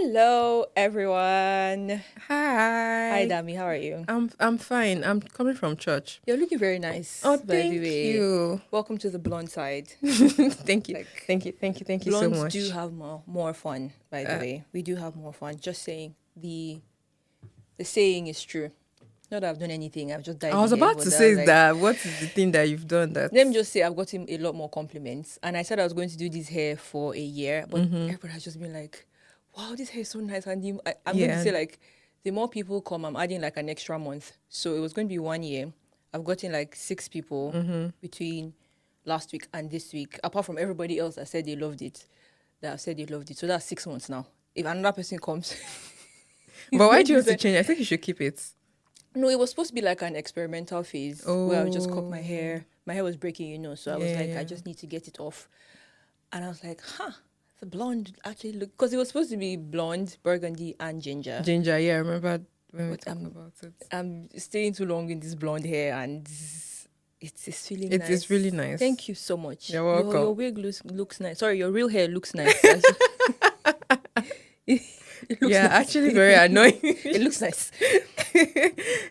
Hello, everyone. Hi, Hi. Dami. How are you? I'm fine. I'm coming from church. You're looking very nice, Oh, by the thank way. you. Welcome to the blonde side. Thank you. Like, Thank you so blondes do much. have more fun, by the way. We do have more fun. Just saying, the saying is true. Not that I've done anything. I've just dyed I my was hair. about But to that, say like, that. What is the thing that you've done that? let me just say, I've gotten a lot more compliments. And I said I was going to do this hair for a year, but everybody has just been like, wow, this hair is so nice. And I'm going to Yeah. say, like, the more people come, I'm adding like an extra month. So it was going to be 1 year. I've gotten like 6 people between last week and this week, apart from everybody else that said they loved it. That have said they loved it. So that's 6 months now. If another person comes, But why do you want to change? I think you should keep it. no, it was supposed to be like an experimental phase where I would just cut my Oh. hair. My hair was breaking, so I was like, Yeah. I just need to get it off. And I was like, the blonde actually look, because it was supposed to be blonde, burgundy, and ginger. Ginger, yeah, I remember when we But talked about it. I'm staying too long in this blonde hair, and it's feeling It nice. is really nice. Thank you so much. You're welcome. Your wig looks nice. Sorry, your real hair looks nice. It looks Yeah, nice. actually very annoying. It looks nice.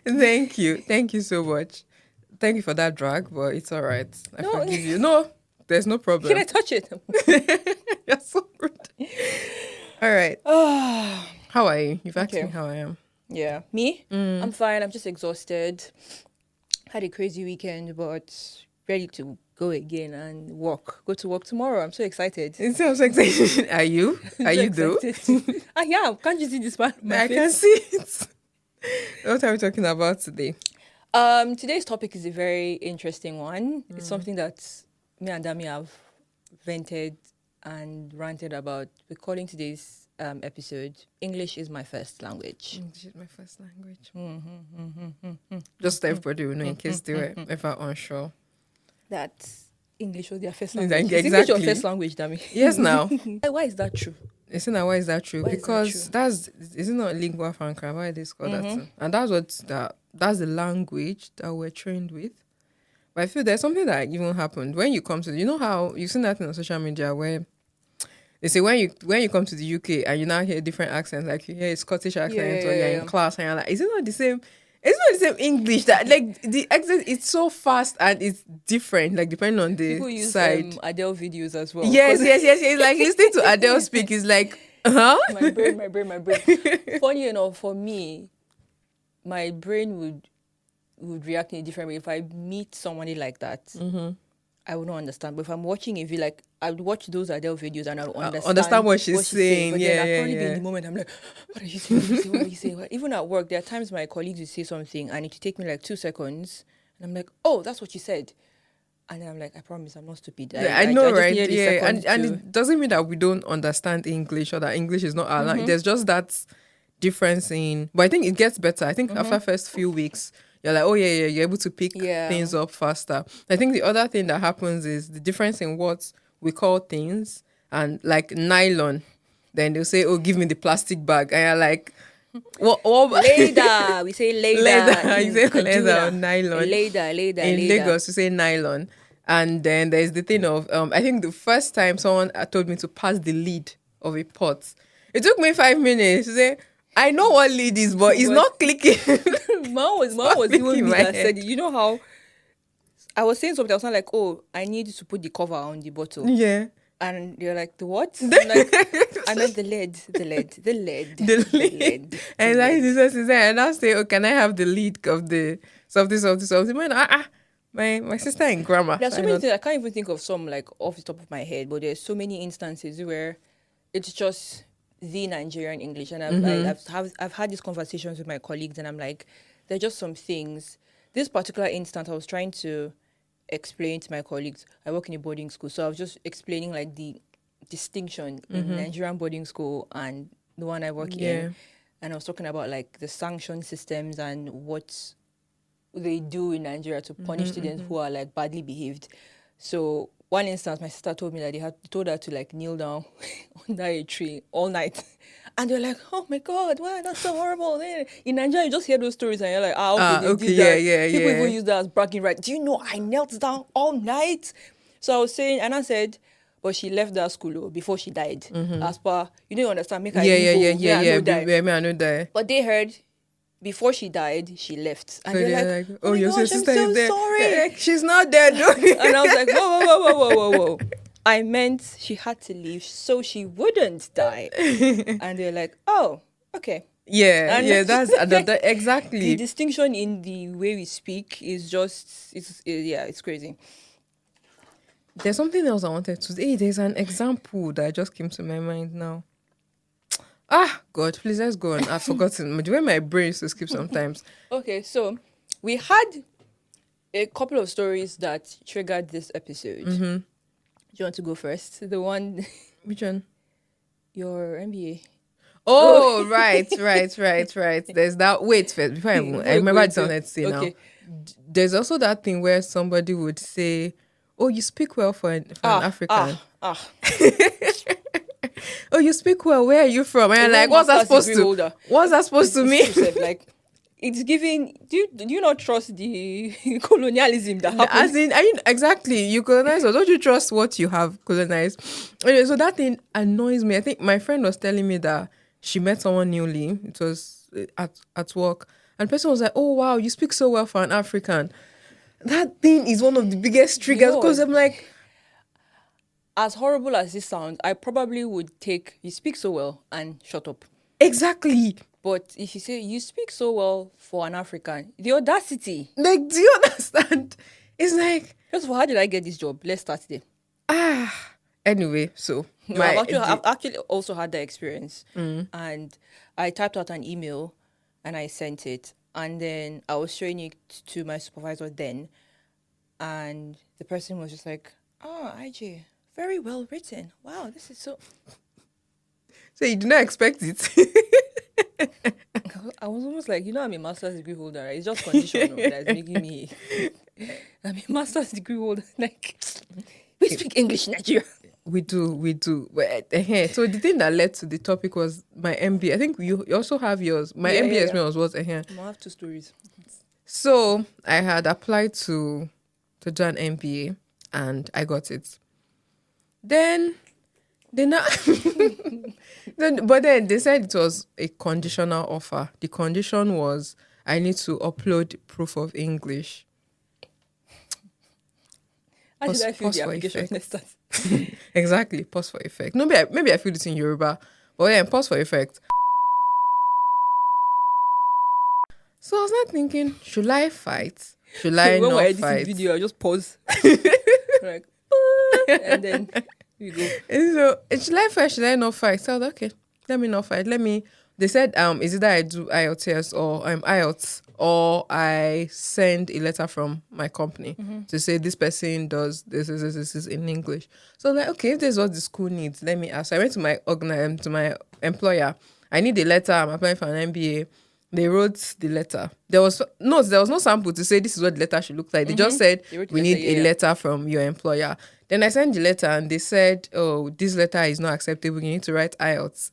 Thank you. Thank you so much. Thank you for that drag, but it's all right. I No. forgive you. No, there's no problem. Can I touch it? You're so rude. All right. How are you? You've asked Okay. me how I am. Yeah. Me? I'm fine. I'm just exhausted. Had a crazy weekend, but ready to go again and go to work tomorrow. I'm so excited. It sounds exciting. Are you? Are you though? I am. Can't you see this part of my I face? can see it. What are we talking about today? Today's topic is a very interesting one. It's something that me and Dami have vented and ranted about. We're calling today's episode "English is my first language." English is my first language. Just so everybody will know in case they were ever unsure. That English was their first Like, language. Is English your exactly. first language, Dami? Yes, now. Why is that true? Isn't that why is that true? Why is that Because true? isn't not lingua franca? Why they call that? And that's the language that we're trained with. But I feel there's something that even happened when you come to, you know how you've seen that on social media where they say when you come to the UK and you now hear different accents, like you hear a Scottish accent or you're in class and you're like, is it not the same? It's not the same English that like the accent it's so fast and it's different, like depending on the People use side. Adele videos as well. Yes. It's like listening to Adele speak is like, huh? My brain. Funny enough, for me, my brain would react in a different way. If I meet somebody like that, I would not understand. But if I'm watching a video, like I would watch those Adele videos and I would Understand what she's saying. But Yeah, then I'd yeah, probably be in yeah. the moment, I'm like, what are you saying? What are you saying? Even at work, there are times my colleagues will say something and it will take me like 2 seconds. And I'm like, oh, that's what you said. And then I'm like, I promise I'm not stupid. I know, just right? needed a Yeah, second and to- it doesn't mean that we don't understand English or that English is not our language. There's just that difference in. But I think it gets better. I think after first few weeks, you're like, oh yeah, you're able to pick things up faster. I think the other thing that happens is the difference in what we call things and like nylon. Then they'll say, oh, give me the plastic bag, and you're like, what? Leather. We say leather. You say leather or nylon. Leather. In Lagos, you say nylon. And then there's the thing of, I think the first time someone told me to pass the lid of a pot, it took me 5 minutes to say, I know what lid is, but it's not clicking. Mom was even me that said it. You know how I was saying something, I was not like, oh, I need to put the cover on the bottle. Yeah. And you're like, the what? I'm like, I meant the lead. And like this is and I'll say, oh, can I have the lead of the something? Man, my sister in grammar. There's so many things I can't even think of some like off the top of my head, but there's so many instances where it's just the Nigerian English, and I've had these conversations with my colleagues, and I'm like, there are just some things. This particular instance, I was trying to explain to my colleagues. I work in a boarding school, so I was just explaining like the distinction in Nigerian boarding school and the one I work in, and I was talking about like the sanction systems and what they do in Nigeria to punish students who are like badly behaved. So one instance, my sister told me that they told her to like kneel down under a tree all night. And they're like, oh my God, wow, that's so horrible. In Nigeria, you just hear those stories and you're like, they did that. People even use that as bragging right. Do you know I knelt down all night? So I was saying, and I said, but she left that school before she died. As per, you don't understand, make her I know that. But they heard before she died, she left. And So they're like, oh, your gosh, sister I'm so is there. sorry. Like, she's not there, though. And I was like, whoa. I meant she had to leave so she wouldn't die. And they're like, oh, okay. Yeah, that's exactly. The distinction in the way we speak is just, it's crazy. There's something else I wanted to say. There's an example that just came to my mind now. God, please, let's go on. I've forgotten. The way my brain used to skip sometimes. Okay, so we had a couple of stories that triggered this episode. Do you want to go first? The one... Which one? Your MBA. Oh, right. There's that. Wait, first, before I remember what I wanted to say now. There's also that thing where somebody would say, oh, you speak well for an African. Oh, you speak well. Where are you from? And I'm like, what's that supposed to? What's that supposed to mean? Like, it's giving. Do you not trust the colonialism that happened? As in, exactly, you colonize, or don't you trust what you have colonized? Anyway, so that thing annoys me. I think my friend was telling me that she met someone newly. It was at work, and the person was like, "Oh wow, you speak so well for an African." That thing is one of the biggest triggers because I'm like, as horrible as this sounds, I probably would take "you speak so well" and shut up. Exactly. But if you say you speak so well for an African, the audacity. Like, do you understand? It's like, first of all, how did I get this job? Let's start there. Anyway, so I've actually also had that experience, and I typed out an email and I sent it, and then I was showing it to my supervisor then, and the person was just like, "Oh, IJ, very well written. Wow, this is so." So you did not expect it. I was almost like, I'm a master's degree holder. Right? It's just conditional that's making me. I'm a master's degree holder. Like, we speak English in Nigeria. We do. But, so the thing that led to the topic was my MBA. I think you also have yours. My MBA experience was I have two stories. So I had applied to do an MBA and I got it. Then but then they said it was a conditional offer. The condition was I need to upload proof of English. How did I feel the application next time? Exactly, pause for effect. Maybe I feel it in Yoruba, but yeah, pause for effect. So I was not thinking, should I fight? Should I when not we're editing fight? video, I just pause. Like, and then we go. And so, should I fight? Should I not fight? So I was like, okay, let me not fight. They said, is it that I do IELTS or IELTS, or I send a letter from my company to say this person does this in English. So I'm like, okay, if this is what the school needs, let me ask. So I went to my employer. I need a letter. I'm applying for an MBA. They wrote the letter. There was no sample to say this is what the letter should look like. They just said, we need a letter from your employer. Then I sent the letter and they said, oh, this letter is not acceptable. You need to write IELTS.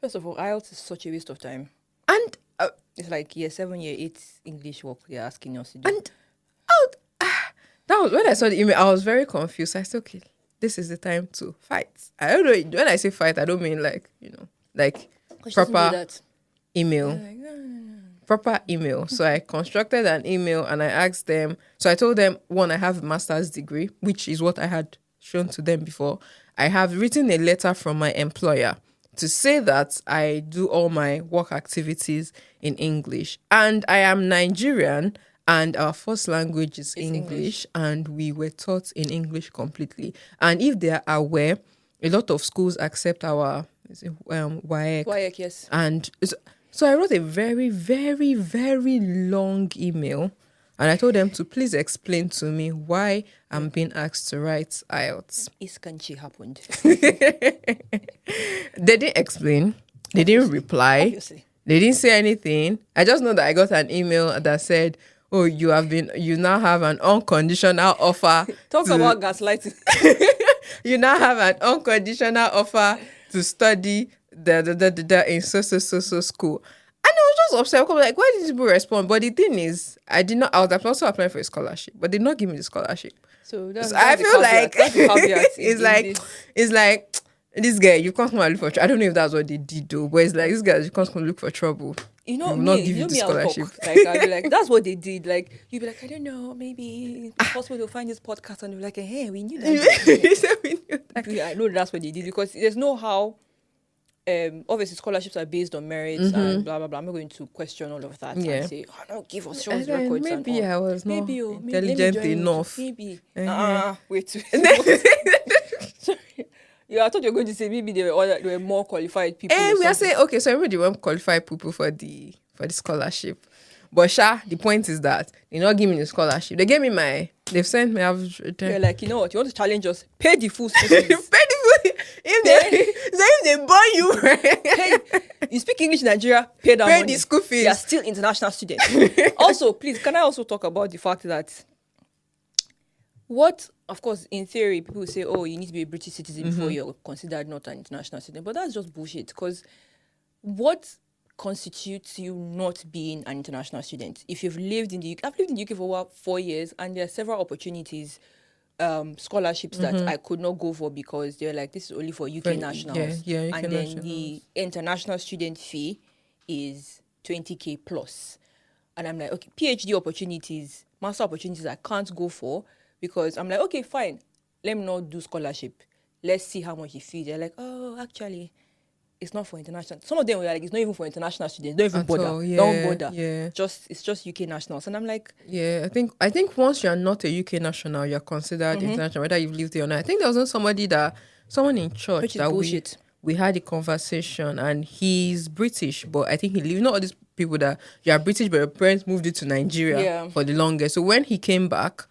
First of all, IELTS is such a waste of time. And it's like year 7, year 8 English work they're asking us to do. And that was when I saw the email, I was very confused. I said, okay, this is the time to fight. I don't know. When I say fight, I don't mean like proper email. Like, no. Proper email. So I constructed an email and I asked them. So I told them, one, I have a master's degree, which is what I had shown to them before. I have written a letter from my employer to say that I do all my work activities in English. And I am Nigerian and our first language is English, and we were taught in English completely. And if they are aware, a lot of schools accept our WAEC. WAEC, yes. And so I wrote a very, very, very long email and I told them to please explain to me why I'm being asked to write IELTS. Iskanchi happened. They didn't explain. They didn't reply. Obviously. They didn't say anything. I just know that I got an email that said, oh, you now have an unconditional offer. Talk about gaslighting. You now have an unconditional offer to study in so school. And I was just upset. I was like, why did people respond? But the thing is, I was also applying for a scholarship, but they did not give me the scholarship. So So that's I the feel caveat. like That's the caveat it's in like this. it's like this guy, you can't come and look for. I don't know if that's what they did though, but it's like this guy, you can't come look for trouble. You We know will not me, give you you know the me, I'll scholarship. talk. Like I'll be like, that's what they did. Like you'll be like, I don't know, maybe it's possible they'll find this podcast and they'll be like, hey, we knew that. Yeah, I know that's what they did because there's no how. Obviously scholarships are based on merits and blah blah blah. I'm not going to question all of that and say, oh no, give us show us And then records and maybe all. I was not Maybe let me intelligent join you. enough. Maybe Uh-huh. wait. Sorry. Yeah, I thought you were going to say maybe there were more qualified people. And or we are something. saying, okay, so everybody won't qualify people for the scholarship. But the point is that they not give me the scholarship. They've sent me average return. You're like, you know what, you want to challenge us? Pay the full school Pay fees. the full if they burn you, right? Pay. You speak English in Nigeria, pay that Pay money. the school fees. You're still international students. Also, please, can I also talk about the fact that of course, in theory, people say, oh, you need to be a British citizen before you're considered not an international student. But that's just bullshit because what constitutes you not being an international student? If you've lived in the UK, I've lived in the UK for about 4 years and there are several opportunities, scholarships that I could not go for because they're like, this is only for UK nationals. Yeah, UK and nationals. then the international student fee is 20k plus. And I'm like, okay, PhD opportunities, master opportunities I can't go for because I'm like, okay, fine, let me not do scholarship. Let's see how much it fees. They're like, oh, actually, it's not for international. Some of them were like, it's not even for international students. Don't even bother. Don't bother. Yeah. It's just UK nationals. And I'm like, yeah, I think once you're not a UK national, you're considered international, whether you've lived there or not. I think there was someone in church which is that bullshit. we had a conversation, and he's British, but I think he lived. You know all these people that you are British, but your parents moved you to Nigeria for the longest. So when he came back,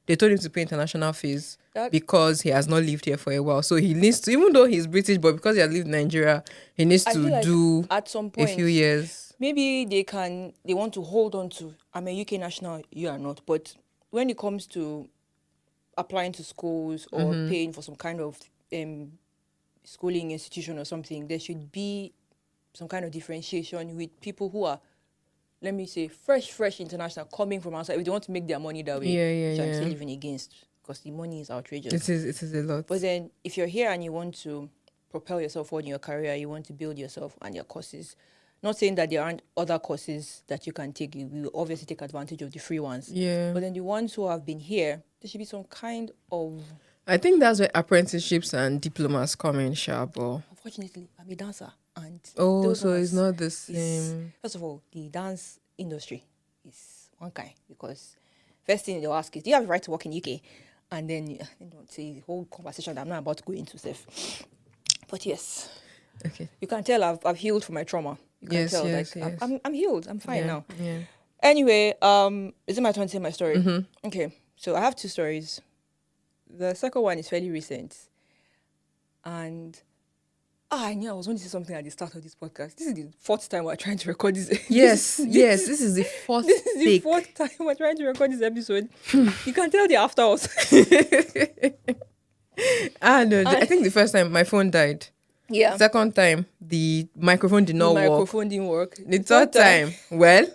they told him to pay international fees because he has not lived here for a while. So he needs to, even though he's British, but because he has lived in Nigeria, he needs to like do at some point, a few years. Maybe they want to hold on to, I'm a UK national, you are not. But when it comes to applying to schools or paying for some kind of schooling institution or something, there should be some kind of differentiation with people who are, let me say, fresh international coming from outside. If they want to make their money that way, which I'm still living against because the money is outrageous. It is a lot. But then if you're here and you want to propel yourself forward in your career, you want to build yourself and your courses, not saying that there aren't other courses that you can take. You will obviously take advantage of the free ones. Yeah. But then the ones who have been here, there should be some kind of... I think that's where apprenticeships and diplomas come in, Shabo. Unfortunately, I'm a dancer. And so it's not the same. First of all, the dance industry is one kind because first thing they'll ask is, do you have the right to work in UK? And then say the whole conversation that I'm not about to go into safe. But yes, okay, you can tell I've healed from my trauma. You can tell, yes. I'm healed. I'm fine now. Yeah. Anyway, is it my turn to say my story? Okay, so I have 2 stories. The second one is fairly recent, and I knew I was going to say something at the start of this podcast. This is the 4th time we're trying to record this. Yes, this is the 4th. This is the 4th time we're trying to record this episode. You can tell the after us. No, I think the first time my phone died. Yeah. Second time the microphone did not work. The microphone didn't work. The third time, well,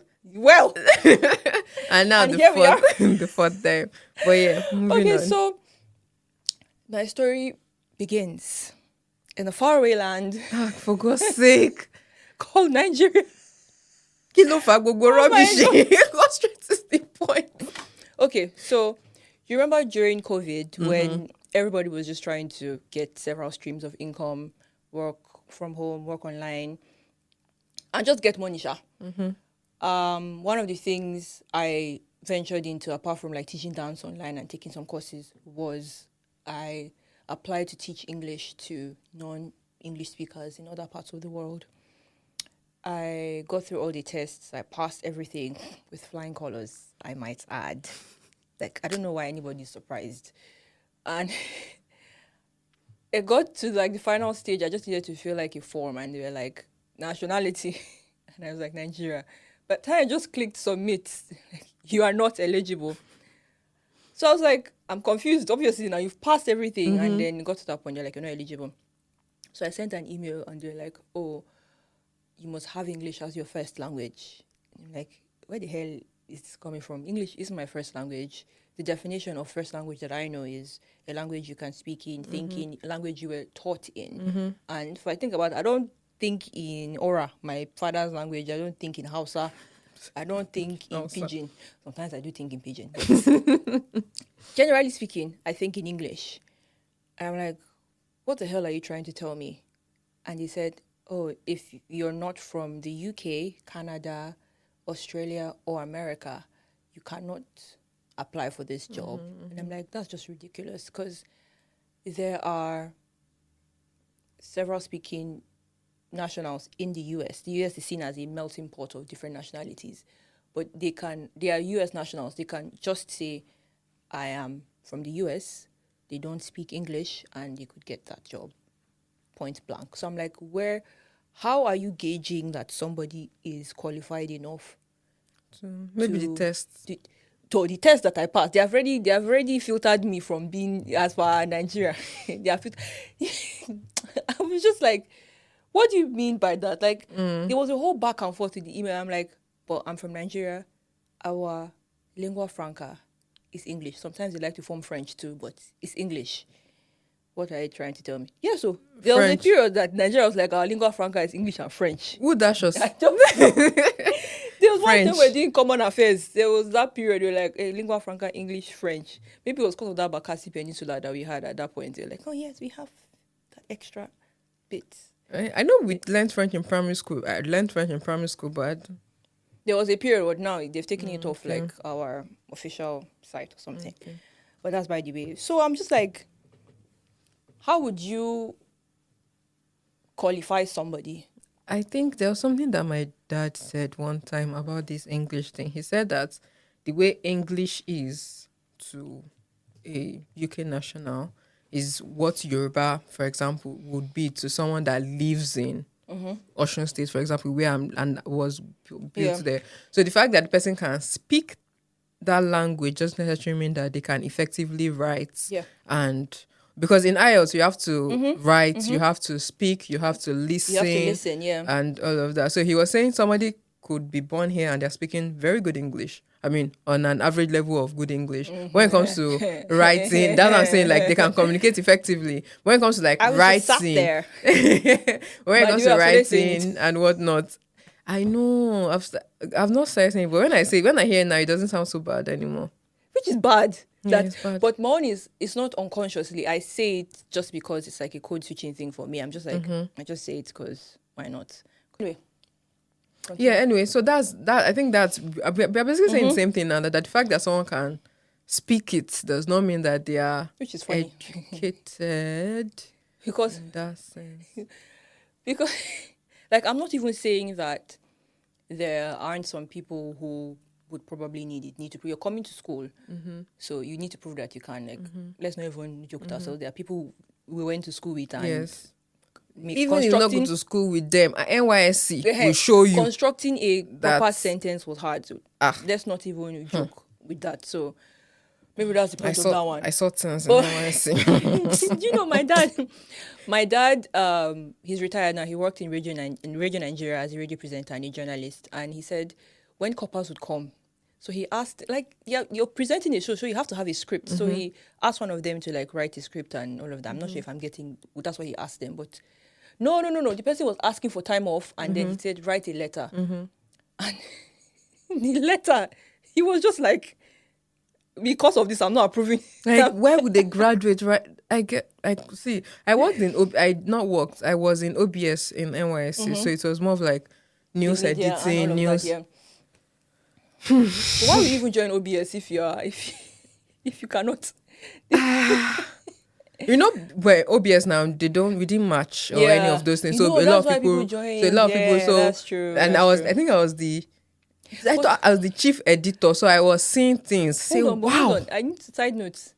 and now and the here we are. 4th, the 4th time. But yeah, moving on. So my story begins in a faraway land. For God's sake, called Nigeria. Kilo fa gbogbo rubbish. Go straight to the point. Okay, so you remember during COVID when everybody was just trying to get several streams of income, work from home, work online, and just get money, sha. One of the things I ventured into, apart from like teaching dance online and taking some courses, was I applied to teach English to non-English speakers in other parts of the world. I got through all the tests. I passed everything with flying colors, I might add. Like, I don't know why anybody's surprised. And it got to like the final stage. I just needed to fill like a form, and they were like, nationality. And I was like, Nigeria. But then I just clicked submit. You are not eligible. So I was like, I'm confused. Obviously, now you've passed everything. And then it got to that point, you're like, you're not eligible. So I sent an email, and they're like, oh, you must have English as your first language. And I'm like, where the hell is this coming from? English is my first language. the definition of first language that I know is a language you can speak in, think in, a language you were taught in. And if I think about it, I don't think in Ora, my father's language. I don't think in Hausa. I don't think in Pidgin. Sometimes I do think in Pidgin. But generally speaking, I think in English. And I'm like, what the hell are you trying to tell me? And he said, oh, if you're not from the UK, Canada, Australia, or America, you cannot apply for this job. And I'm like, that's just ridiculous, because there are several speaking nationals in the US. The US is seen as a melting pot of different nationalities, but they are US nationals. They can just say, I am from the US. They don't speak English, and you could get that job, point blank. So I'm like, how are you gauging that somebody is qualified enough? Maybe the test. The test that I passed, they have already filtered me from being as far Nigeria. I was just like, what do you mean by that? Like, there was a whole back and forth with the email. I'm like, but I'm from Nigeria. Our lingua franca is English. Sometimes they like to form French too, but it's English. What are you trying to tell me? Yeah, so there was a period that Nigeria was like, our lingua franca is English and French. Would dash us? I don't know. There was one time we were doing common affairs. There was that period where like lingua franca, English, French. Maybe it was because of that Bakassi Peninsula that we had at that point. They're like, oh yes, we have that extra bit. I know we learned French in primary school. I learned French in primary school, but there was a period where now they've taken it off like our official site or something. Okay. But that's by the way. So I'm just like, how would you qualify somebody? I think there was something that my dad said one time about this English thing. He said that the way English is to a UK national is what Yoruba, for example, would be to someone that lives in Osun State, for example, where and was built there. So the fact that the person can speak that language doesn't necessarily mean that they can effectively write. Yeah. And because in IELTS, you have to write, you have to speak, you have to listen. You have to listen, yeah. And all of that. So he was saying somebody could be born here and they're speaking very good English. I mean, on an average level of good English. When it comes to writing, that's what I'm saying, like, they can communicate effectively. When it comes to, like, writing. There. When it comes to writing and whatnot. I know, I've not said anything, but when I hear it now, it doesn't sound so bad anymore. Which is bad. It's bad. But my own it's not unconsciously. I say it just because it's like a code switching thing for me. I'm just like, I just say it because why not? Anyway. Continue. Yeah, anyway, so that's that. I think that's we're basically saying the same thing now, that the fact that someone can speak it does not mean that they are which is funny. Educated. Because in that sense. Because like I'm not even saying that there aren't some people who would probably need to prove you're coming to school. So you need to prove that you can. Like let's not even joke with ourselves. There are people we went to school with and yes. Even if you not go to school with them, at NYSC will show you. Constructing a proper sentence was hard. So let's not even joke with that. So maybe that's the point of that one. I saw things in NYSC. You know, my dad, he's retired now. He worked in Radio Nigeria as a radio presenter and a journalist. And he said when coppers would come, so he asked, like, yeah, you're presenting a show, so you have to have a script. So he asked one of them to like write a script and all of that. I'm not sure if I'm getting, that's what he asked them, but no. The person was asking for time off, and then he said, write a letter. And the letter, he was just like, because of this, I'm not approving. Like, where would they graduate? Right? I worked in, I was in OBS in NYSC, so it was more of like news editing, news. That, yeah. So why would you even join OBS if you cannot? You know, where OBS now, we didn't match or any of those things. So a lot of people join. So a lot of people. So that's true. And I thought I was the chief editor, so I was seeing things. Hold on. I need to side notes.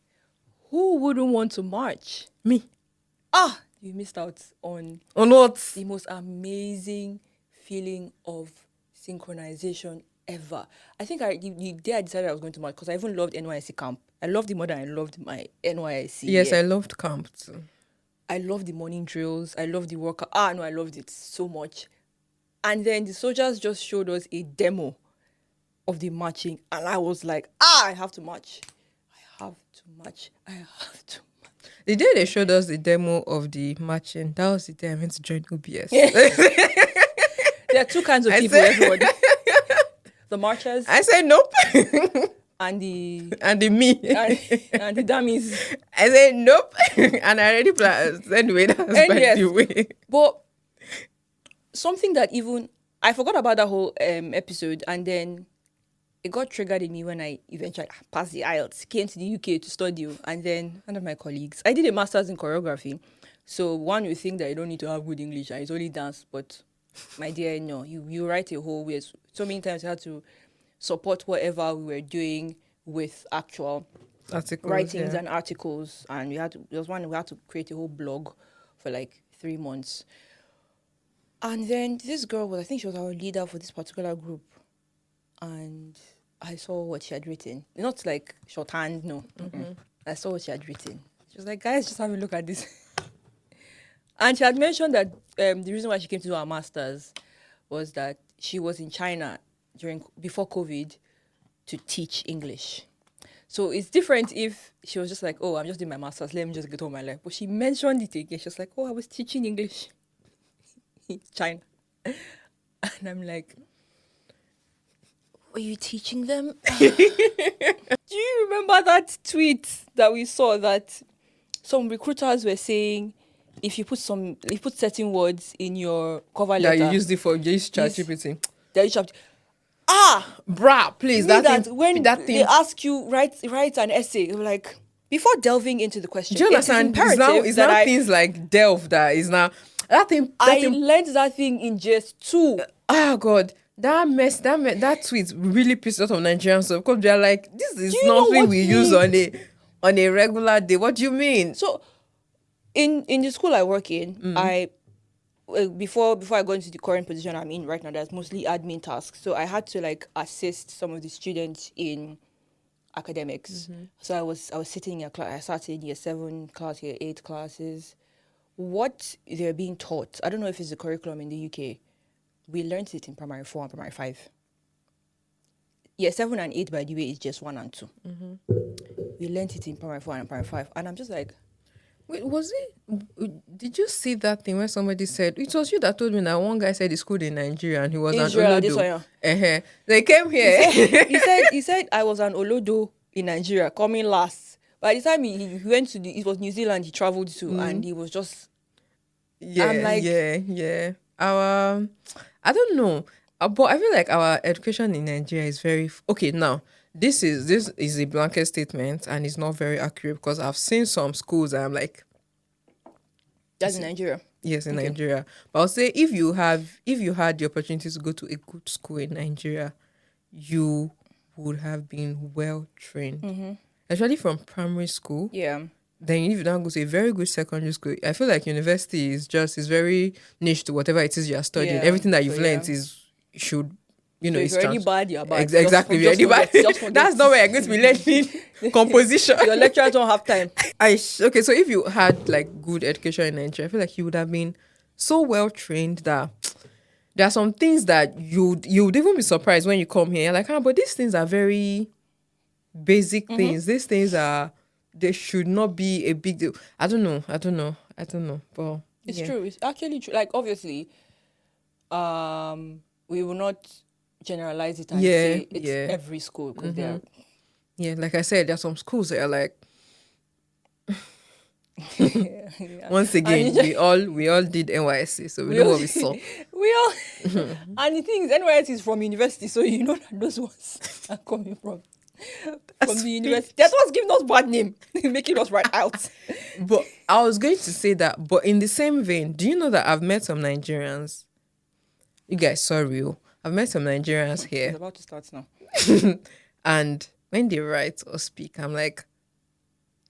Who wouldn't want to march? Me. You missed out on what? The most amazing feeling of synchronization ever. I think the day I decided I was going to march, because I even loved NYSC camp. I loved it more than I loved my NYSC. Yes, I loved camp too. I loved the morning drills. I loved the workout. I loved it so much. And then the soldiers just showed us a demo of the marching, and I was like, I have to march. have to match. I have to match. The day they showed us the demo of the matching, that was the day I went to join OBS. There are two kinds of people, everybody. The marchers. I said nope. And the me. and the dummies. I said nope. And I already planned. Anyway, that's by the way. But something that even I forgot about that whole episode, and then it got triggered in me when I eventually passed the IELTS, came to the UK to study, and then one of my colleagues, I did a master's in choreography, so one would think that you don't need to have good English and it's only dance, but my dear, no, you write a whole way. So many times you had to support whatever we were doing with actual writings and articles, and there was one we had to create a whole blog for like 3 months. And then this girl I think she was our leader for this particular group, and I saw what she had written. Not like shorthand, no. Mm-hmm. I saw what she had written. She was like, guys, just have a look at this. And she had mentioned that the reason why she came to do her master's was that she was in China before COVID to teach English. So it's different if she was just like, oh, I'm just doing my master's, let me just get on my life. But she mentioned it again. She was like, oh, I was teaching English in China. And I'm like, were you teaching them? Do you remember that tweet that we saw that some recruiters were saying, if you put certain words in your cover letter, that you used it for ChatGPT. Bruh, please. When they ask you write an essay, you're like, before delving into the question, do you understand? It's now things like delve that is now that thing. I learned that thing in JS2. Oh God. That tweet really pissed off Nigerians because they're like, this is nothing we use on a regular day. What do you mean? So, in the school I work in, I before I go into the current position I'm in right now, there's mostly admin tasks. So I had to like assist some of the students in academics. Mm-hmm. So I was sitting in a class. I started in year 7 class, year 8 classes. What they're being taught, I don't know if it's the curriculum in the UK. We learned it in primary 4 and primary 5. Year 7 and 8, by the way, is just 1 and 2. Mm-hmm. We learned it in primary 4 and primary 5. And I'm just like... Wait, did you see that thing where somebody said, it was you that told me that one guy said he schooled in Nigeria and he was Israel, an Olodo. They came here. He said I was an Olodo in Nigeria, coming last. By the time he went to it was New Zealand he traveled to, and he was just... Yeah, I'm like... Yeah. I don't know, but I feel like our education in Nigeria is very okay. Now, this is a blanket statement and it's not very accurate because I've seen some schools that I'm like, that's in Nigeria. Yes, in Nigeria. But I'll say if you had the opportunity to go to a good school in Nigeria, you would have been well trained, especially from primary school. Yeah. Then if you don't go to a very good secondary school, I feel like university is very niche to whatever it is you are studying. Yeah. Everything that you've learned should, if you're any bad, you're bad. Exactly. If you're any bad, that's not where you're going to be learning composition. Your lecturers don't have time. Okay, so if you had like good education in Nigeria, I feel like you would have been so well trained that there are some things that you'd even be surprised when you come here. You're like, but these things are very basic things. These things they should not be a big deal. I don't know. But it's true. It's actually true. Like, obviously, we will not generalize it and say it's every school because they're... Yeah, like I said, there are some schools that are like... Once again, we all did NYSC, so we know what we saw. And the thing is, NYSC is from university, so you know that those ones are coming from the university. That's what's giving us bad name, making us write out. But I was going to say that, but in the same vein, do you know that I've met some Nigerians? You guys, sorry, I've met some Nigerians here. It's about to start now. And when they write or speak, I'm like,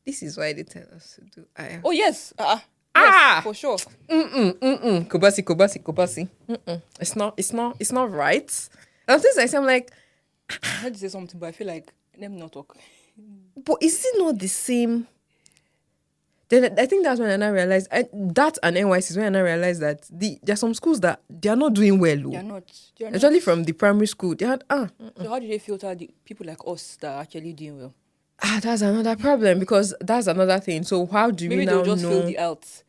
this is why they tell us to do. Oh yes, yes, for sure. Kobasi. It's not right. And things I say, I'm like, I had to say something, but I feel like let me not talk. But is it not the same? Then I think that's when I realized that and NYC is when I realized that there are some schools that they are not doing well. They're not. Especially from the primary school. They had So how do they filter the people like us that are actually doing well? That's another problem because that's another thing. So how do we Maybe now they'll just fill know? the IELTS.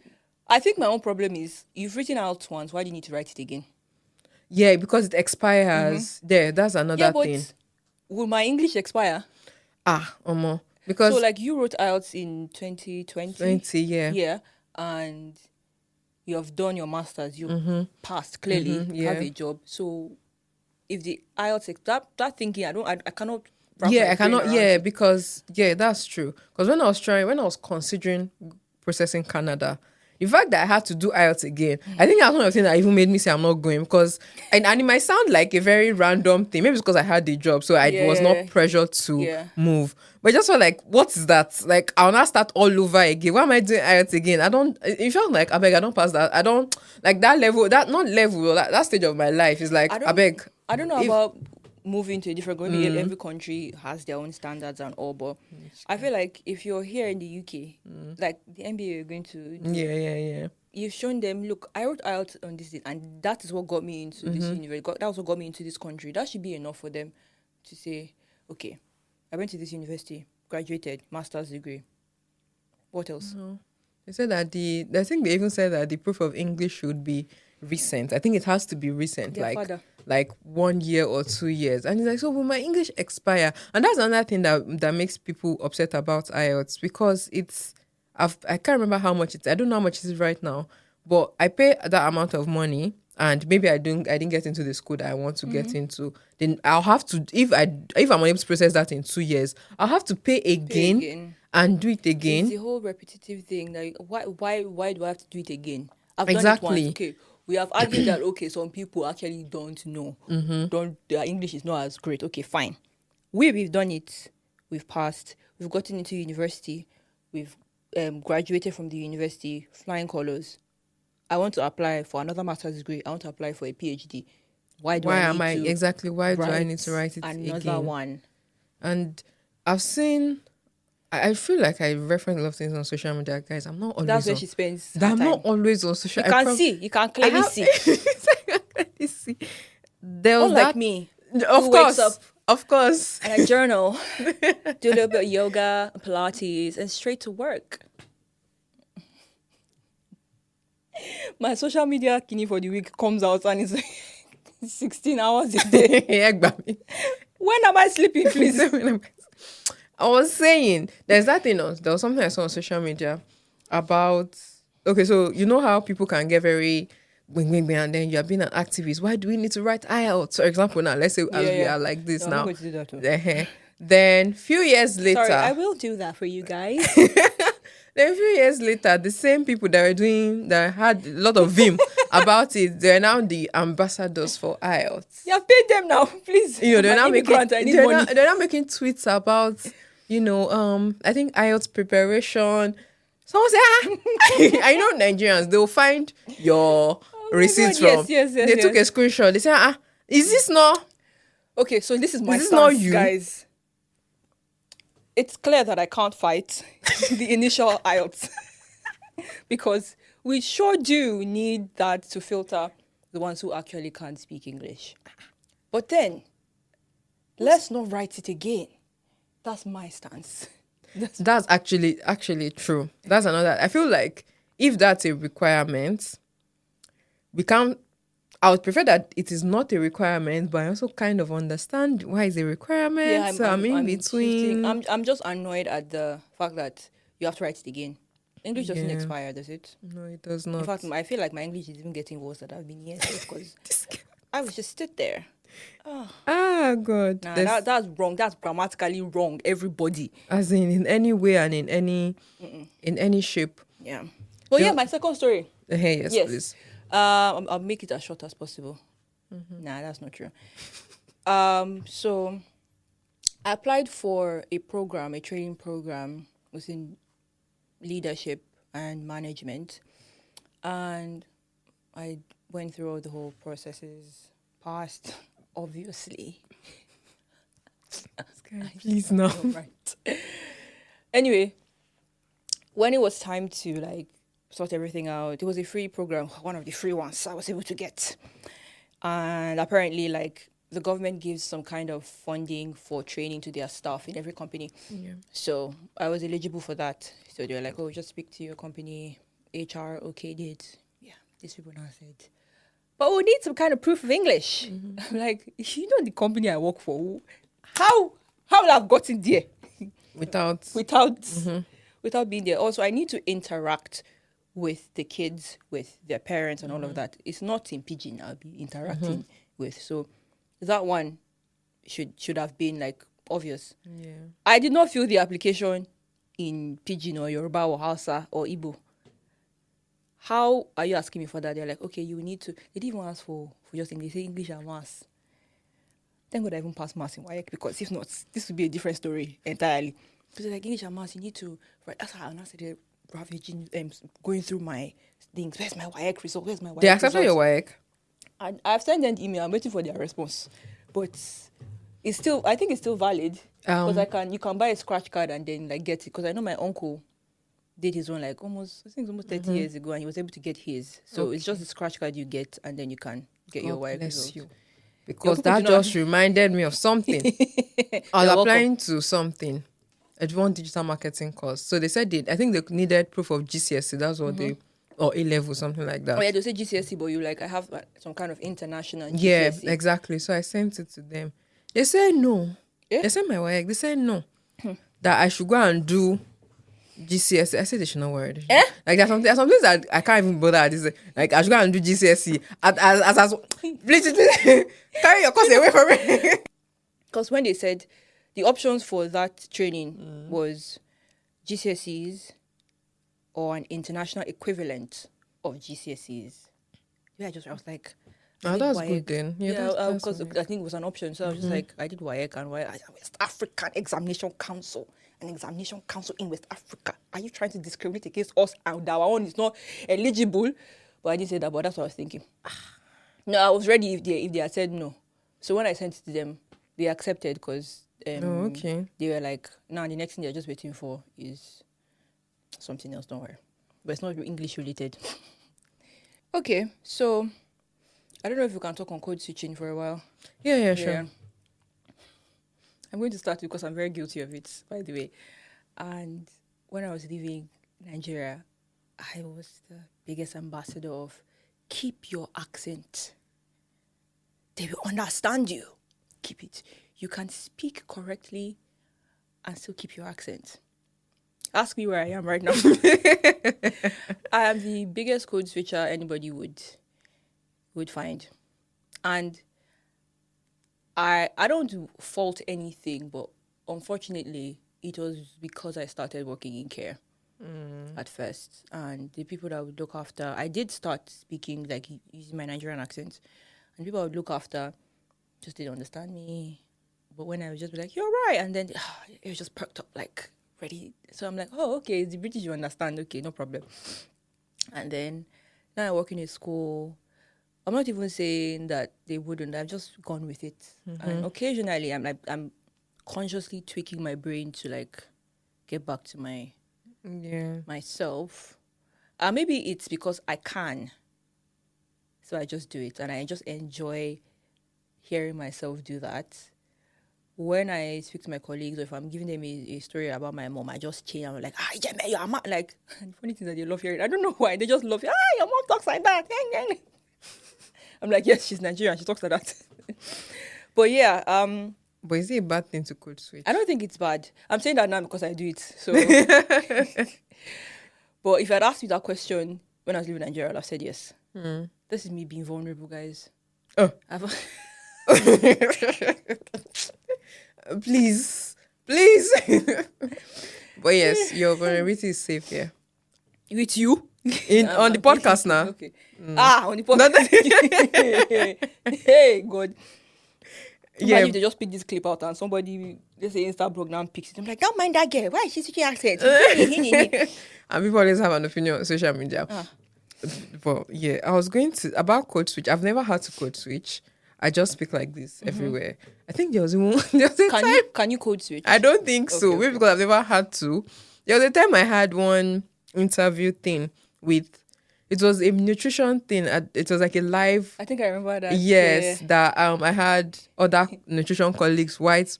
I think my own problem is you've written out once. Why do you need to write it again? Yeah, because it expires. There, that's Yeah, another thing. but will my English expire? So Because like you wrote IELTS in 2020. 20, yeah. Yeah, and you have done your masters. You passed clearly. You have yeah. a job. So if the IELTS that thinking, I cannot wrap Yeah, my I brain cannot. around Yeah, it. because that's true. Because when I was considering processing Canada, the fact that I had to do IELTS again, I think that's one of the things that even made me say I'm not going. Because and it might sound like a very random thing. Maybe it's because I had the job, so I was not Yeah, pressured to yeah. move. But I just felt like, what is that? Like I'll not start all over again. Why am I doing IELTS again? I don't. It felt like I beg. I don't pass that. I don't like that level. That not level. That stage of my life is like I beg. I don't know If about moving to a different country. Maybe every country has their own standards and all, but I feel like if you're here in the UK, like the MBA you're going to do, yeah. you've shown them, look, I wrote IELTS on this, and that is what got me into this university. That was what got me into this country. That should be enough for them to say, okay, I went to this university, graduated, master's degree. What else? They said that I think they even said that the proof of English should be recent. I think it has to be recent, Their father. like 1 year or 2 years. And he's like, so will my English expire? And that's another thing that makes people upset about IELTS because I can't remember how much I don't know how much it is right now, but I pay that amount of money and maybe I didn't get into the school that I want to get into, then I'll have to, if I'm unable to process that in 2 years, I'll have to pay again. And do it again. It's the whole repetitive thing. Like, why do I have to do it again? I've Exactly. done it once. Okay, we have argued that some people actually don't know. Their English is not as great. Okay, fine. We've done it. We've passed. We've gotten into university. We've graduated from the university, flying colors. I want to apply for another master's degree. I want to apply for a PhD. Why do I need to write it another again? one? And I've seen. I feel like I reference a lot of things on social media, guys. I'm not always. That's where she spends. I'm not always on social. You can see. You can clearly see. see. There was Unlike that. me. Of course. Of course. And I journal, do a little bit of yoga, Pilates, and straight to work. My social media kini for the week comes out and it's like 16 hours a day. When am I sleeping, please? I was saying, there was something I saw on social media about, okay, so you know how people can get very and then you're being an activist. Why do we need to write IELTS? For example, now, let's say we are like this now. I'm going to do that too. Then few years later. Sorry, I will do that for you guys. Then a few years later, the same people that had a lot of vim about it, they're now the ambassadors for IELTS. You have paid them now, please. They're now making tweets about, I think IELTS preparation. Someone say, I know Nigerians, they'll find your receipts from. Yes, they took a screenshot. They say, is this not? Okay, so this is my stance, not you? Guys. It's clear that I can't fight the initial IELTS because we sure do need that to filter the ones who actually can't speak English. But then, let's not write it again. That's my stance. That's actually true. That's another. I feel like if that's a requirement, I would prefer that it is not a requirement, but I also kind of understand why it's a requirement. Yeah, so I'm in between. I'm just annoyed at the fact that you have to write it again. English doesn't expire, does it? No, it does not. In fact, I feel like my English is even getting worse than I've been here because I was just stood there. God. Nah, that's wrong. That's grammatically wrong. Everybody. As in any way and in any shape. Yeah. Well, my second story. Yes, please. I'll make it as short as possible. Nah, that's not true. So I applied for a training program within leadership and management, and I went through all the whole processes, passed, obviously. Please no. Right. Anyway, when it was time to sort everything out, it was a free program, one of the free ones I was able to get. And apparently, the government gives some kind of funding for training to their staff in every company. Yeah. So I was eligible for that. So they were like, oh, just speak to your company. HR, okay, did. Yeah, these people now said, but we need some kind of proof of English. I'm like, you know the company I work for, how will I have gotten there? Without being there. Also, I need to interact with the kids, with their parents and all of that. It's not in pidgin I'll be interacting with. So that one should have been like obvious. Yeah. I did not fill the application in pidgin or Yoruba or Hausa or Igbo. How are you asking me for that? They're like, okay, you need to. They didn't even ask for just English. They say English and maths. Thank God I even passed maths in WAEC, because if not, this would be a different story entirely. Because like English and maths, you need to. Right, that's how I started ravaging, going through my things. Where's my WAEC result? Where's my WAEC? They accepted your WAEC. I've sent them the email. I'm waiting for their response, but it's still. I think it's still valid, because you can buy a scratch card and then like get it. Because I know my uncle did his own like almost 30 years ago, and he was able to get his. So it's just the scratch card you get, and then you can get your WAEC result. You. Because that just reminded me of something. I was applying to something, one digital marketing course. So they said I think they needed proof of GCSE. That's what they, or A-level, something like that. Oh yeah, they say GCSE, but you like, I have some kind of international GCSE. Yeah, exactly. So I sent it to them. They said no. Yeah? They sent my WAEC. They said no. That I should go and do GCSE. I said they should not worry. Like there's some things that I can't even bother at this. Like I should go and do GCSE. As please carry your course away from me. Because when they said the options for that training was GCSEs or an international equivalent of GCSEs. Yeah, I was like, that's WAEC. Good then. Yeah, because I think it was an option. So I was just like, I did WAEC and West African Examination Council. An examination council in West Africa. Are you trying to discriminate against us and our own is not eligible? But I didn't say that, but that's what I was thinking. No, I was ready if they had said no. So when I sent it to them, they accepted, because they were like, the next thing they're just waiting for is something else, don't worry. But it's not English related. Okay, so I don't know if we can talk on code switching for a while. Yeah, sure. Yeah. I'm going to start because I'm very guilty of it, by the way. And when I was leaving Nigeria, I was the biggest ambassador of keep your accent. They will understand you. Keep it. You can speak correctly and still keep your accent. Ask me where I am right now. I am the biggest code switcher anybody would find. And I don't fault anything, but unfortunately, it was because I started working in care at first. And the people that would look after, I did start speaking, like using my Nigerian accent. And people I would look after just didn't understand me. But when I would just be like, you're right. And then it was just perked up, like, ready. So I'm like, oh, okay, it's the British you understand. Okay, no problem. And then now I work in a school. I'm not even saying that they wouldn't. I've just gone with it. And occasionally, I'm consciously tweaking my brain to like get back to myself. Maybe it's because I can, so I just do it, and I just enjoy hearing myself do that. When I speak to my colleagues, or if I'm giving them a story about my mom, I just change. I'm like, yeah, your mom. Like, the funny thing that they love hearing. I don't know why they just love. Your mom talks like that. I'm like, yes, she's Nigerian. She talks like that. But yeah. But is it a bad thing to code switch? I don't think it's bad. I'm saying that now because I do it. So. But if you had asked me that question when I was living in Nigeria, I'd have said yes. This is me being vulnerable, guys. Oh. Please. But yes, your vulnerability is safe here. With you? On the podcast now. Okay. On the podcast. Hey, God. Imagine if they just pick this clip out and somebody, let's say Instagram now picks it. I'm like, don't mind that girl. Why is she switching accent? And people always have an opinion on social media. But yeah, I was going to, about code switch. I've never had to code switch. I just speak like this everywhere. I think there was a time. Can you code switch? I don't think so. Maybe because I've never had to. There was a time I had one interview thing with it was a nutrition thing. It was like a live. I think I remember that. Yes, Yeah. that I had other nutrition colleagues, white.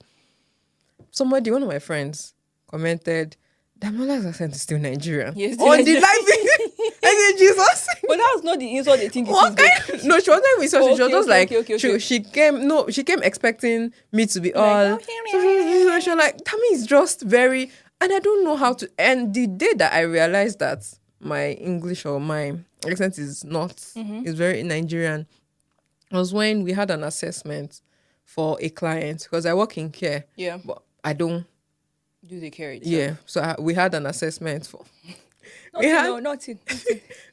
Somebody, one of my friends, commented, Damola's accent is still Nigerian. Yes, On the live. And then Jesus. But that was not the insult they think it What is. kind? No, she wasn't with Oh, she was just like okay. she came. No, she came expecting me to be Like, all. So she was like, Tammy is just very, and I don't know how to. And the day that I realized that my English or my accent is not is very Nigerian was when we had an assessment for a client because I work in care. Yeah. But I don't. Do they care itself? Yeah. So we had an assessment for. Nothing.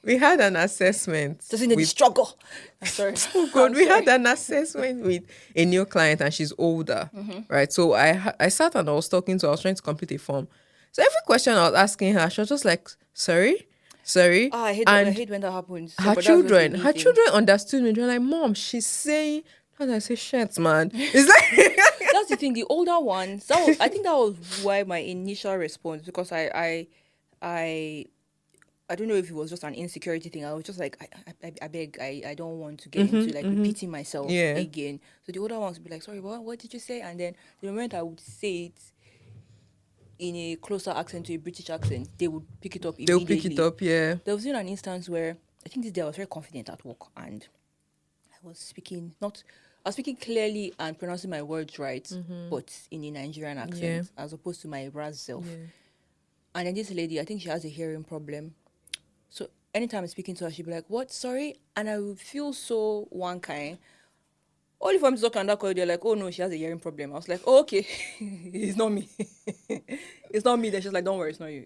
We had an assessment. Just in the struggle. I'm sorry. Oh God, we had an assessment with a new client and she's older, right? So I sat and I was talking to her. I was trying to complete a form. So every question I was asking her, she was just like, sorry. I hate when that happens. So, Her but that's what children we need. understood me. They're like, Mom, she's saying. How did I say shit, man? It's like That's the thing. The older ones. I think that was why my initial response, because I don't know if it was just an insecurity thing. I was just like, I beg, I don't want to get into like repeating myself again. So the older ones would be like, sorry, what did you say? And then the moment I would say it in a closer accent to a British accent, they would pick it up immediately. they'll pick it up, yeah. There was an instance where I think this day I was very confident at work and I was speaking clearly and pronouncing my words right, but in a Nigerian accent as opposed to my Raz self. Yeah. And then this lady, I think she has a hearing problem. So anytime I'm speaking to her, she'd be like, what? Sorry? And I would feel so one kind. Only for me to talk on that call, they're like, oh no, she has a hearing problem. I was like, oh, okay. It's not me. It's not me. Then she's like, don't worry, it's not you.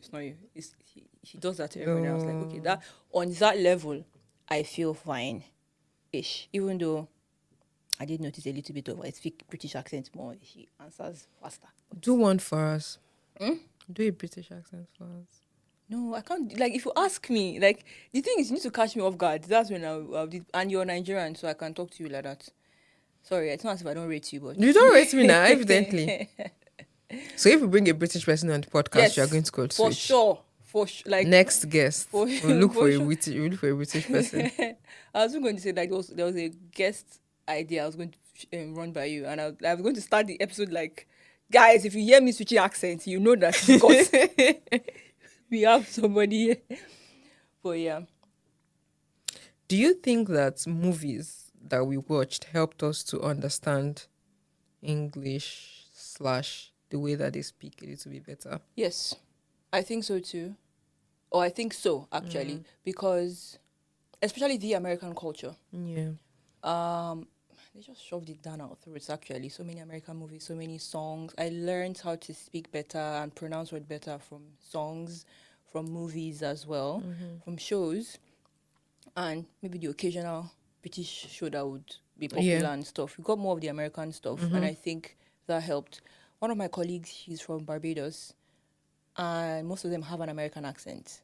He does that to everyone. I was like, okay, that on that level, I feel fine-ish. Even though I did notice a little bit of I speak British accent more. She answers faster. Do one for us. Do a British accent for us. No, I can't. Like, if you ask me, like, the thing is, you need to catch me off guard. That's when I'll and you're Nigerian, so I can talk to you like that. Sorry, it's not as if I don't rate you, but... You don't rate me now, evidently. So if you bring a British person on the podcast, yes, you're going to code switch. For sure. Like, next guest. We'll look for a British person. I was going to say, like, there was a guest idea I was going to run by you, and I was going to start the episode like, guys, if you hear me switching accents, you know that because we have somebody here. But yeah. Do you think that movies that we watched helped us to understand English / the way that they speak a little bit better? Yes, I think so too. Or I think so, actually, because especially the American culture. Yeah. They just shoved it down our throats, actually. So many American movies, so many songs. I learned how to speak better and pronounce words better from songs, from movies as well, from shows, and maybe the occasional British show that would be popular and stuff. We got more of the American stuff, and I think that helped. One of my colleagues, she's from Barbados, and most of them have an American accent.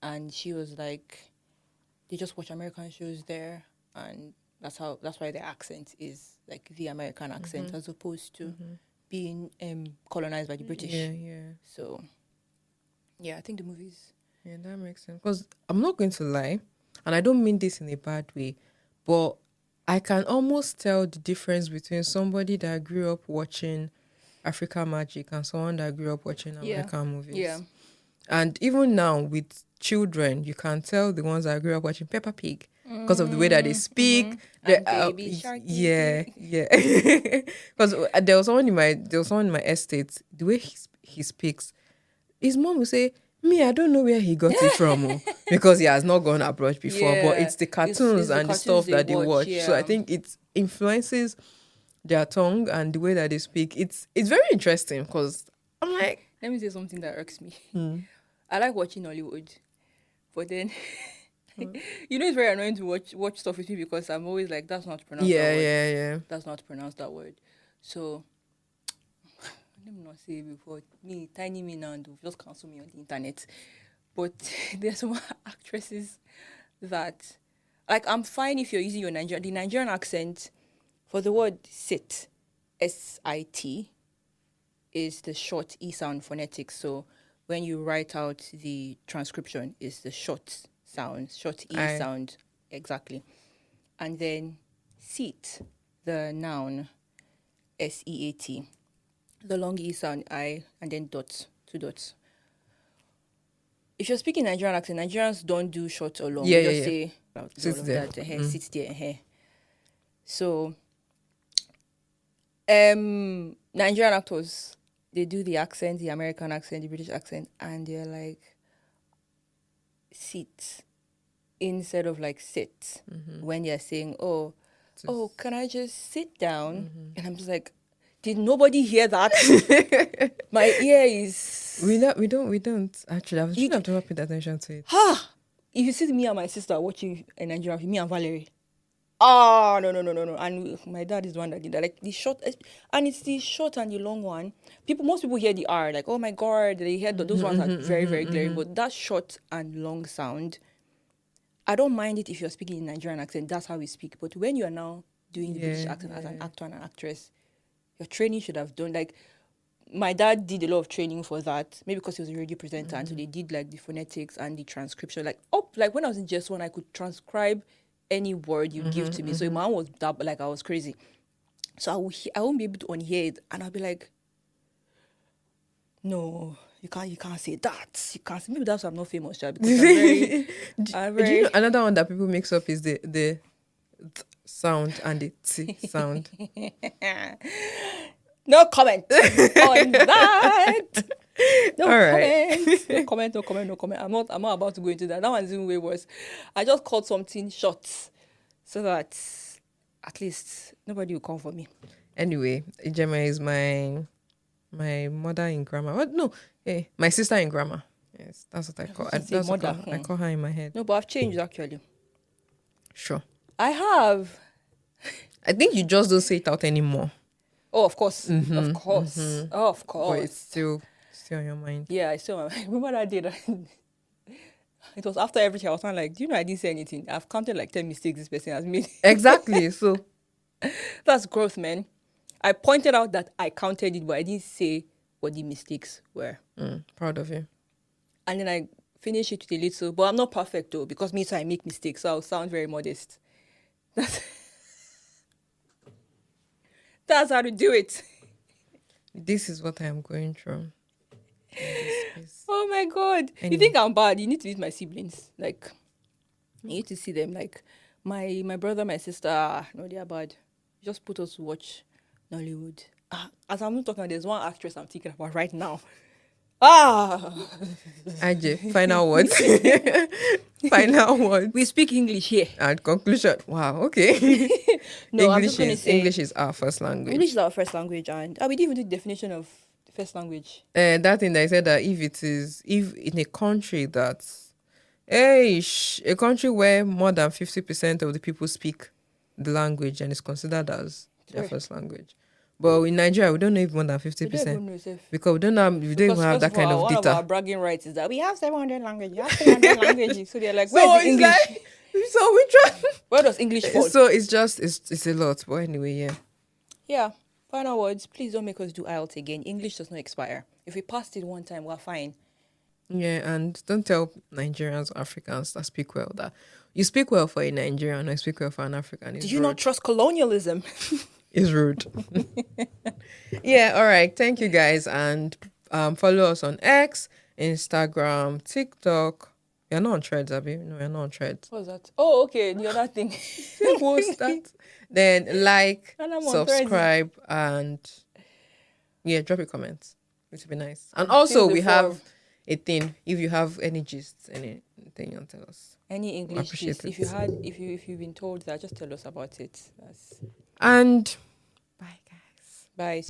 And she was like, they just watch American shows there, and that's why their accent is like the American accent as opposed to being colonized by the British. Yeah. So, yeah, I think the movies. Yeah, that makes sense. Because I'm not going to lie, and I don't mean this in a bad way, but I can almost tell the difference between somebody that grew up watching Africa Magic and someone that grew up watching American movies. Yeah. And even now with children, you can tell the ones that grew up watching Peppa Pig because of the way that they speak. Baby shark. Yeah. Because there was someone in my estate, the way he speaks, his mom will say, me, I don't know where he got it from because he has not gone abroad before, but it's the cartoons and the stuff that they watch. Yeah. So I think it influences their tongue and the way that they speak. It's very interesting because I'm like... Let me say something that irks me. I like watching Hollywood, but then... it's very annoying to watch stuff with me because I'm always like, that's not pronounced that word. Yeah. That's not pronounced that word. So... Let me not say before tiny me now and just cancel me on the internet. But there's some actresses that, like, I'm fine if you're using the Nigerian accent for the word sit, S-I-T, is the short E sound phonetics. So when you write out the transcription, is the short sound, short E Aye. sound, exactly. And then seat, the noun, SEAT, the long E sound, I, and then dots, 2 dots. If you're speaking Nigerian accent, Nigerians don't do short or long. Yeah, You just yeah, yeah. say all Sits of there. that, sit there. So, Nigerian actors, they do the accent, the American accent, the British accent, and they're like, sit instead of like sit. When they're saying, oh, can I just sit down? And I'm just like, did nobody hear that? My ear is... We don't. Actually, I should have never paid attention to it. If you see me and my sister watching a Nigerian film, me and Valerie, no. And my dad is the one that did that. Like the short, and it's the short and the long one. Most people hear the R, like, oh my God, they hear those ones are very, very glaring. But that short and long sound, I don't mind it if you're speaking in Nigerian accent. That's how we speak. But when you are now doing the British accent as an actor and an actress, your training should have done, like, my dad did a lot of training for that, maybe because he was a radio presenter, and so they did like the phonetics and the transcription. Like when I was in just one, I could transcribe any word you give to me. So my mom was that, like, I was crazy. So I won't be able to unhear it, and I'll be like, no, you can't say that. You can't say. Maybe that's why I'm not famous, because I'm very, Do you know another one that people mix up is the th sound and the t sound. No comment on that. No comment. No comment. I'm not about to go into that. That one's even way worse. I just called something short so that at least nobody will come for me. Anyway, Ijema is my mother in grammar. What? No, my sister in grammar. Yes, that's what I call. I call her in my head. No, but I've changed actually. Sure. I have. I think you just don't say it out anymore. Oh, of course. Of course. Of course. But it's still on your mind. Yeah, I remember that day. It was after everything. I was like, do you know I didn't say anything? I've counted like 10 mistakes this person has made. Exactly. So that's growth, man. I pointed out that I counted it, but I didn't say what the mistakes were. Proud of you. And then I finished it with a little, but I'm not perfect though, because me, so I make mistakes, so I'll sound very modest. That's how to do it. This is what I am going through. Oh my God. Anyway. You think I'm bad? You need to meet my siblings. Like, you need to see them. Like, my brother, my sister, no, they are bad. Just put us to watch Nollywood. As I'm not talking, there's one actress I'm thinking about right now. Ajay, final words. Final words. We speak English here. And conclusion. Wow, okay. No, English is our first language. English is our first language, and we didn't even do the definition of the first language. That thing that I said that if in a country that's a country where more than 50% of the people speak the language and is considered as their first language. But in Nigeria, we don't know if more than 50%. Because we don't even have that kind of data. One of our bragging rights is that we have 700 languages. We have 300 languages. So they're like, where's the English? So we try. Where does English fall? So it's a lot. But anyway, yeah. Yeah. Final words. Please don't make us do IELTS again. English does not expire. If we passed it one time, we're fine. Yeah, and don't tell Nigerians or Africans that speak well that you speak well for a Nigerian or you speak well for an African. Do you not trust colonialism? It's rude. Yeah, all right. Thank you guys. And follow us on X, Instagram, TikTok. You're not on Threads, Abby. No, you're not on Threads. What's that? Oh, okay. The other thing. What's that? Then like, subscribe, and yeah, drop your comments. It would be nice. And also we have a thing. If you have any gists, anything you want to tell us. Any English gist. If you've been told that, just tell us about it. And bye guys. Bye.